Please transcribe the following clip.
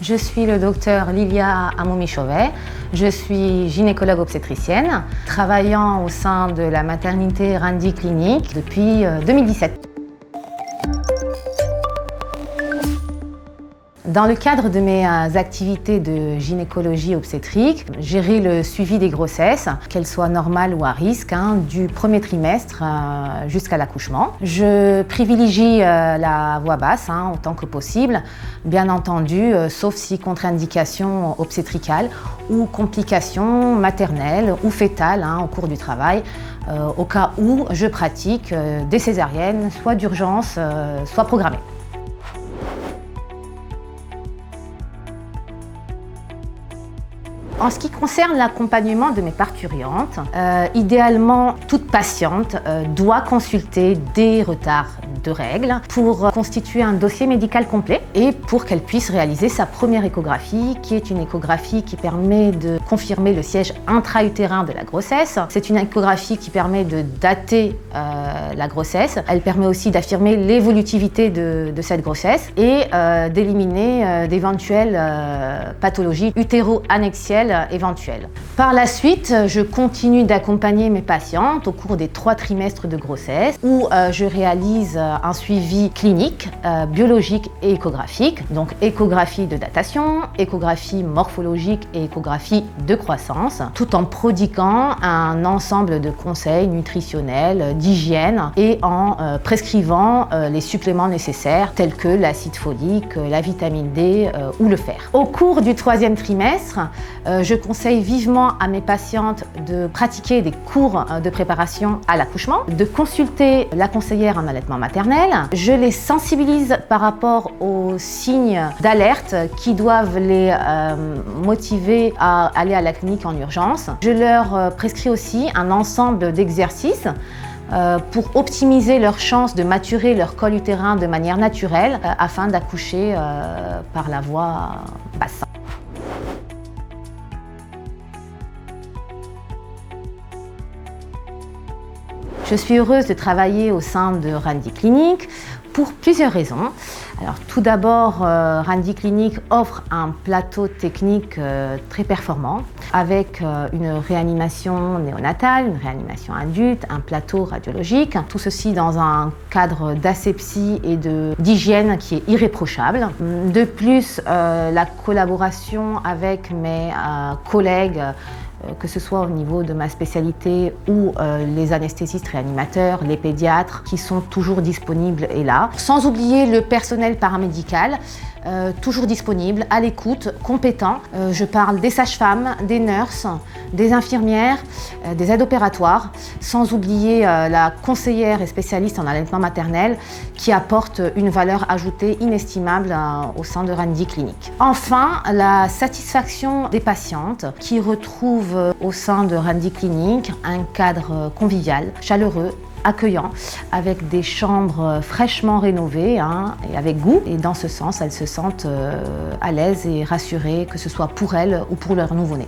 Je suis le docteur Lilia Amoumi-Chauvet. Je suis gynécologue obstétricienne, travaillant au sein de la maternité Randi Clinic depuis 2017. Dans le cadre de mes activités de gynécologie obstétrique, gérer le suivi des grossesses, qu'elles soient normales ou à risque, du premier trimestre jusqu'à l'accouchement. Je privilégie la voix basse autant que possible, bien entendu, sauf si contre-indication obstétricale ou complications maternelles ou fétales au cours du travail, au cas où je pratique des césariennes, soit d'urgence, soit programmées. En ce qui concerne l'accompagnement de mes parturientes, idéalement, toute patiente doit consulter des retards de règles pour constituer un dossier médical complet et pour qu'elle puisse réaliser sa première échographie, qui est une échographie qui permet de confirmer le siège intra-utérin de la grossesse. C'est une échographie qui permet de dater la grossesse. Elle permet aussi d'affirmer l'évolutivité de cette grossesse et d'éliminer d'éventuelles pathologies utéro-annexielles éventuelles. Par la suite, je continue d'accompagner mes patientes au cours des 3 trimestres de grossesse où je réalise un suivi clinique, biologique et échographique. Donc échographie de datation, échographie morphologique et échographie de croissance, tout en prodiguant un ensemble de conseils nutritionnels, d'hygiène et en prescrivant les suppléments nécessaires tels que l'acide folique, la vitamine D ou le fer. Au cours du 3e trimestre, je conseille vivement à mes patientes de pratiquer des cours de préparation à l'accouchement, de consulter la conseillère en allaitement maternel. Je les sensibilise par rapport aux signes d'alerte qui doivent les motiver à aller à la clinique en urgence. Je leur prescris aussi un ensemble d'exercices pour optimiser leurs chances de maturer leur col utérin de manière naturelle afin d'accoucher par la voie basse. Je suis heureuse de travailler au sein de Randi Clinic pour plusieurs raisons. Alors, tout d'abord, Randi Clinic offre un plateau technique très performant avec une réanimation néonatale, une réanimation adulte, un plateau radiologique. Tout ceci dans un cadre d'asepsie et d'hygiène qui est irréprochable. De plus, la collaboration avec mes collègues, que ce soit au niveau de ma spécialité ou les anesthésistes réanimateurs, les pédiatres qui sont toujours disponibles est là. Sans oublier le personnel paramédical, toujours disponible, à l'écoute, compétent. Je parle des sages-femmes, des nurses, des infirmières, des aides opératoires, sans oublier la conseillère et spécialiste en allaitement maternel qui apporte une valeur ajoutée inestimable au sein de Randi Clinic. Enfin, la satisfaction des patientes qui retrouvent au sein de Randi Clinic un cadre convivial, chaleureux, accueillant, avec des chambres fraîchement rénovées et avec goût. Et dans ce sens, elles se sentent à l'aise et rassurées, que ce soit pour elles ou pour leur nouveau-né.